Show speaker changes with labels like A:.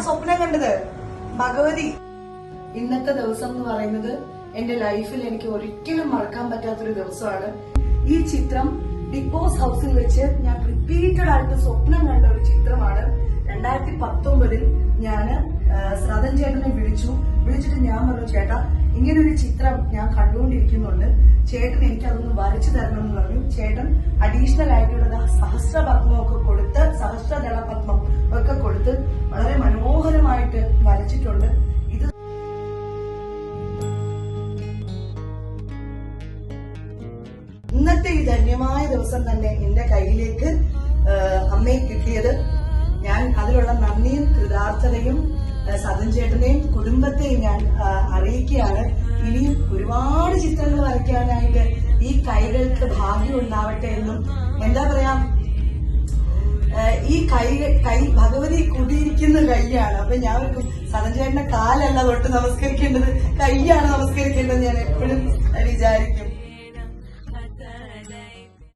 A: സ്വപ്നം കണ്ടത് ഭഗവതി. ഇന്നത്തെ ദിവസം എന്ന് പറയുന്നത് എന്റെ ലൈഫിൽ എനിക്ക് ഒരിക്കലും മറക്കാൻ പറ്റാത്തൊരു ദിവസമാണ്. ഈ ചിത്രം ബിഗ് ബോസ് ഹൗസിൽ വെച്ച് ഞാൻ റിപ്പീറ്റഡ് ആയിട്ട് സ്വപ്നം കണ്ട ഒരു ചിത്രമാണ്. 2019 ഞാന് ശ്രാതൻ ചേട്ടനെ വിളിച്ചിട്ട് ഞാൻ പറഞ്ഞു, ചേട്ടാ ഇങ്ങനെ ഒരു ചിത്രം ഞാൻ കണ്ടുകൊണ്ടിരിക്കുന്നുണ്ട്, ചേട്ടൻ എനിക്ക് അതൊന്ന് വരച്ചു തരണം എന്ന് പറഞ്ഞു. ചേട്ടൻ അഡീഷണൽ ആയിട്ടുള്ള സഹസ്രപത്മമൊക്കെ കൊടുത്ത്, സഹസ്രദള പത്മം ഒക്കെ കൊടുത്ത് വളരെ മനോഹരമായിട്ട് വരച്ചിട്ടുണ്ട്. ഇത് ഇന്നത്തെ ഈ ധന്യമായ ദിവസം തന്നെ എന്റെ കയ്യിലേക്ക് അമ്മയെ കിട്ടിയത്, ഞാൻ അതിലുള്ള നന്ദിയും കൃതാർത്ഥതയും സദൻ ചേട്ടനെയും കുടുംബത്തെയും ഞാൻ അറിയിക്കുകയാണ്. ഇനിയും ഒരുപാട് ചിത്രങ്ങൾ വരയ്ക്കാനായിട്ട് ഈ കൈകൾക്ക് ഭാഗ്യം ഉണ്ടാവട്ടെ എന്നും, എന്താ പറയാ, ഈ കൈ ഭഗവതി കുടിയിരിക്കുന്ന കൈയാണ്. അപ്പൊ ഞാൻ ഒരു സദൻ ചേട്ടന്റെ കാലല്ല തൊട്ട് നമസ്കരിക്കേണ്ടത്, കൈയാണ് നമസ്കരിക്കേണ്ടത് ഞാൻ എപ്പോഴും വിചാരിക്കും.